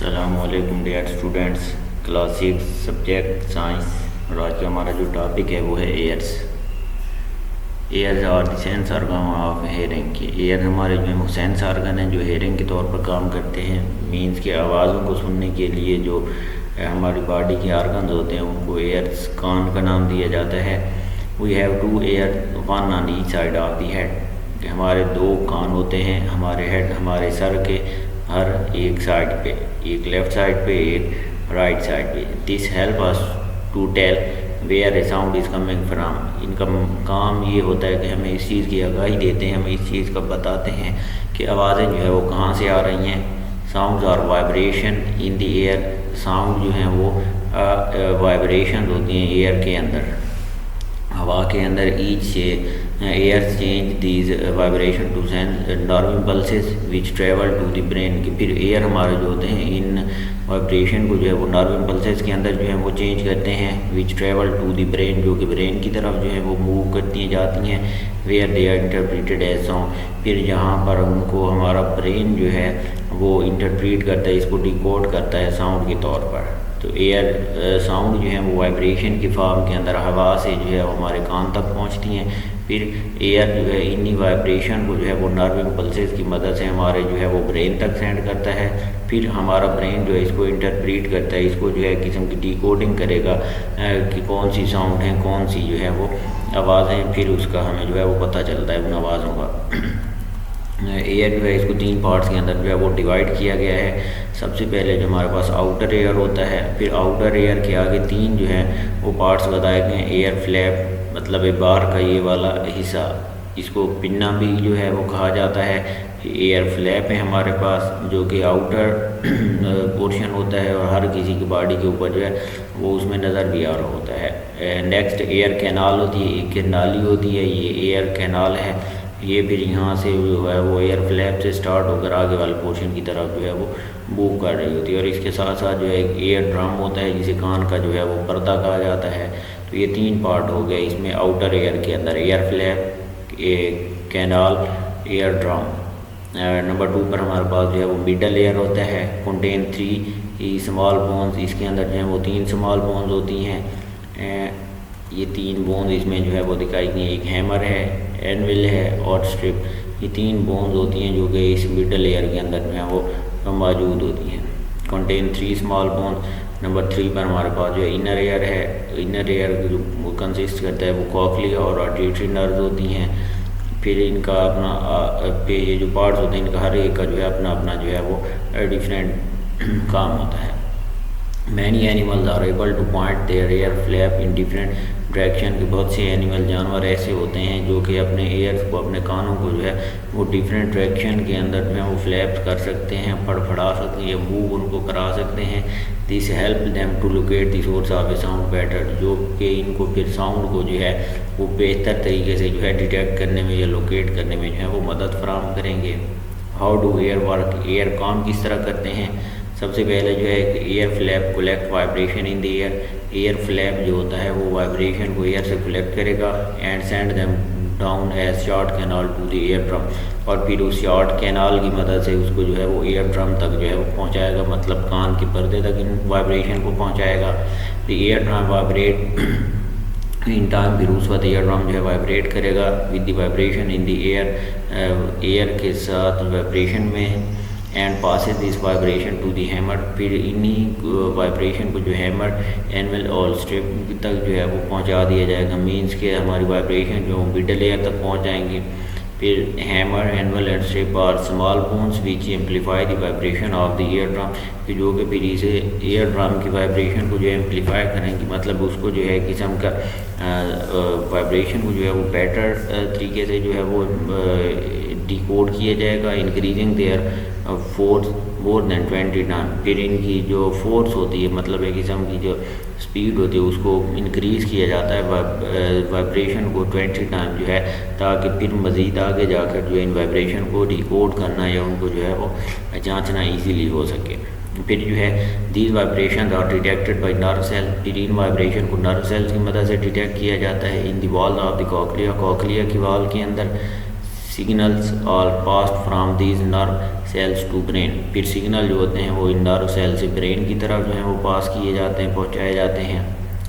अस्सलामुअलैकुम dear students, class 6 subject science. और आज का हमारा जो टॉपिक है वो है ears. Ears are the sense organ of hearing की। एयर हमारे जो सेंस ऑर्गन हैं जो हेयरिंग के तौर पर काम करते हैं। मीन्स के आवाज़ों को सुनने के लिए जो हमारी बॉडी के ऑर्गन्स होते हैं उनको एयर्स, कान का नाम दिया जाता है। We have two ear, one on each side of the head. हमारे दो कान होते हैं हमारे हेड, हमारे सर के हर एक साइड पे, एक लेफ़्ट साइड पे, एक राइट साइड पे। This help us to tell where a sound is coming from. इनका काम ये होता है कि हमें इस चीज़ की आगाही देते हैं, हमें इस चीज़ का बताते हैं कि आवाज़ें जो है वो कहाँ से आ रही हैं। साउंड्स और vibration in the air. Sound जो हैं वो वाइब्रेशन होती हैं एयर के अंदर, हवा के अंदर। Each ear change these vibration to sense nerve impulses which travel to the brain. कि फिर एयर हमारे जो होते हैं इन वाइब्रेशन को जो है वो नर्व इम्पल्सेस के अंदर जो है वो चेंज करते हैं। विच ट्रेवल टू द ब्रेन, जो कि ब्रेन की तरफ जो है वो मूव करती जाती हैं। Where they are interpreted as sound. फिर जहाँ पर उनको हमारा ब्रेन जो है वो इंटरप्रेट करता है, इसको डिकोड करता है साउंड के तौर पर। तो एयर साउंड जो है वो वाइब्रेशन की फॉर्म के अंदर हवा से जो है वो हमारे कान तक पहुंचती हैं। फिर एयर जो है इन्हीं वाइब्रेशन को जो है वो नर्व इम्पल्सेस की मदद से हमारे जो है वो ब्रेन तक सेंड करता है। फिर हमारा ब्रेन जो है इसको इंटरप्रेट करता है, इसको जो है किस्म की डिकोडिंग करेगा कि कौन सी साउंड है, कौन सी जो है वो आवाज़ें। फिर उसका हमें जो है वो पता चलता है उन आवाज़ों का। एयर जो है इसको 3 पार्ट्स के अंदर जो है वो डिवाइड किया गया है। सबसे पहले जो हमारे पास आउटर एयर होता है, फिर आउटर एयर के आगे 3 जो है वो पार्ट्स बताए गए हैं। एयर फ्लैप मतलब बाहर का ये वाला हिस्सा, इसको पिन्ना भी जो है वो कहा जाता है। एयर फ्लैप है हमारे पास जो कि आउटर पोर्शन होता है और हर किसी की बॉडी के ऊपर जो है वो उसमें नज़र भी आ रहा होता है। नेक्स्ट एयर कैनाल होती है, एक नाली होती है, ये एयर कैनाल है। ये फिर यहाँ से जो है वो एयर फ्लैप से स्टार्ट होकर आगे वाले पोर्शन की तरफ जो है वो मूव कर रही होती है। और इसके साथ साथ जो है एक एयर ड्रम होता है जिसे कान का जो है वो पर्दा कहा जाता है। तो ये 3 पार्ट हो गए इसमें आउटर एयर के अंदर, air flap, canal, air drum. Number 2 पर हमारे पास जो है वो मिडल एयर होता है, कंटेन 3 स्मॉल बोन्स। इसके अंदर जो है वो 3 स्मॉल बोन्स होती हैं। ये 3 बोन्स इसमें जो है वो दिखाई गई हैं। एक हैमर है, एनविल है और स्ट्रिप। ये 3 बोन्स होती हैं जो कि इस मिडल एयर के अंदर जो है वो मौजूद होती हैं। Contain 3 small bones. नंबर 3 पर हमारे पास जो है इनर एयर है। इनर एयर जो वो कंसिस्ट करता है वो कॉक्लिया और ऑडिटरी नर्व्स होती हैं। फिर इनका अपना पे ये जो पार्ट्स होते हैं इनका हर एक का जो है अपना अपना जो है वो डिफरेंट काम होता है। Many animals are able to point their ear flap in different direction. के बहुत से एनिमल जानवर ऐसे होते हैं जो कि अपने एयर्स को, अपने कानों को जो है वो डिफरेंट डायरेक्शन के अंदर जो है वो फ्लैप कर सकते हैं, फड़फड़ा सकते हैं, मूव उनको करा सकते हैं। This help them to locate the source of a sound better, जो कि इनको फिर साउंड को जो है वो बेहतर तरीके से जो है डिटेक्ट करने में या लोकेट करने में जो है वो मदद फराहम करेंगे। How do air work, air काम किस तरह करते हैं। सबसे पहले जो है air flap collect vibration in the ear. Air flap जो होता है वो वाइब्रेशन को एयर से कलेक्ट करेगा and send them down as short canal to the ear drum. और फिर उस शॉर्ट कैनाल की मदद से उसको जो है वो एयर ड्रम तक जो है वो पहुंचाएगा, मतलब कान के पर्दे तक इन वाइब्रेशन को पहुंचाएगा। The ear drum vibrate in time, फिर उस वक्त एयर ड्रम जो है वाइब्रेट करेगा with the vibration in the ear, ear के साथ वाइब्रेशन में। And passes this vibration to the hammer, फिर इन्हीं वाइब्रेशन को जो हैमर, एनविल और स्ट्रिप तक जो है वो पहुंचा दिया जाएगा। मींस के हमारी वाइब्रेशन जो मिडल एयर तक पहुंच जाएंगी। फिर hammer, anvil and strip are small bones which amplify the vibration of the ear drum. कि जो कि फिर इसे एयर ड्रम की वाइब्रेशन को जो एम्पलीफाई करेंगे, मतलब उसको जो है किस्म का वाइब्रेशन को जो है वो बेटर तरीके से जो है वो डिकोड किया जाएगा। Increasing there force more than 20 time. फिर इनकी जो फोर्स होती है, मतलब एक किस्म की जो स्पीड होती है उसको इंक्रीज़ किया जाता है वाइब्रेशन को 20 टाइम जो है, ताकि फिर मज़ीद आगे जाकर जो इन वाइब्रेशन को डिकोड करना या उनको जो है वो जांचना इजीली हो सके। फिर जो है these vibration are detected by nerve cell. फिर इन वाइब्रेशन को नर्व सेल्स की मदद से डिटेक्ट किया जाता है in the wall of the cochlea, cochlea की वॉल के अंदर। Signals are passed from these nerve cells to brain. फिर सिग्नल जो होते हैं वो इन नर्व सेल से ब्रेन की तरफ जो है वो पास किए जाते हैं, पहुँचाए जाते हैं।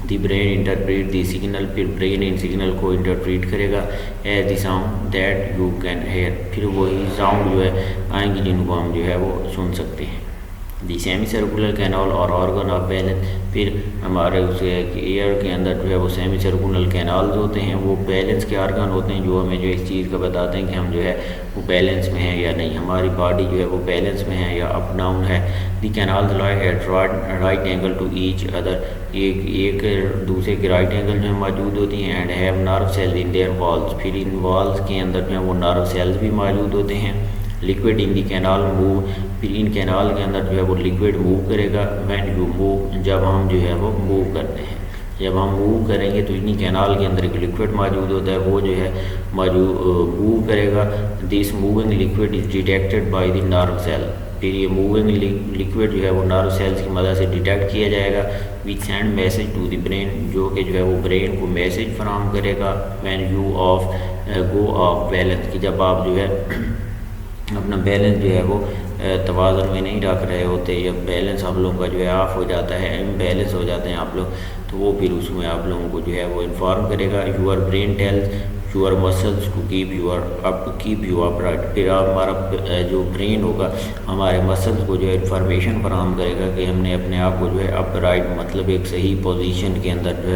The brain interpret the signal, फिर ब्रेन इन सिग्नल को इंटरप्रेट करेगा as the sound that you can hear. फिर वही साउंड जो है आएंगी जिनको हम जो है वो सुन सकते हैं। दी सेमी सर्कुलर कैनाल और ऑर्गन ऑफ बैलेंस, फिर हमारे उस एयर के अंदर जो है वो सेमी सर्कुलर कैनाल्स होते हैं, वो बैलेंस के ऑर्गन होते हैं जो हमें जो इस चीज़ का बताते हैं कि हम जो है वो बैलेंस में है या नहीं, हमारी बॉडी जो है वो बैलेंस में है या अप डाउन है। The canals lie at right angle to each other, एक दूसरे के राइट एंगल में मौजूद होती हैं। And have nerve cell in their walls, फिर इन वॉल्स के अंदर जो है वो नर्व सेल्स भी मौजूद होते हैं। Liquid in the canal move, फिर इन कैनाल के अंदर जो है वो लिक्विड मूव करेगा। व्हेन यू मूव, जब हम जो है वो मूव करते हैं, जब हम मूव करेंगे तो इन्हीं कैनाल के अंदर एक लिक्विड मौजूद होता है, वो जो है मूव करेगा। This moving liquid is detected by the nerve cell, फिर ये मूविंग लिक्विड जो है वो नर्व सेल्स की मदद से डिटेक्ट किया जाएगा। Which send message to the brain, जो कि जो है वो ब्रेन को मैसेज फराहम करेगा। When you go of balance, कि जब आप जो है अपना बैलेंस जो है वो तवाज़ुन में नहीं रख रहे होते, या बैलेंस आप लोगों का जो है ऑफ हो जाता है, इम्बैलेंस हो जाते हैं आप लोग, तो वो फिर उसमें आप लोगों को जो है वो इन्फॉर्म करेगा। Your brain tells your muscles to keep you upright, फिर हमारा जो ब्रेन होगा हमारे मसल्स को जो है इन्फॉर्मेशन फराहम करेगा कि हमने अपने आप को जो है अपराइट, मतलब एक सही पोजीशन के अंदर जो है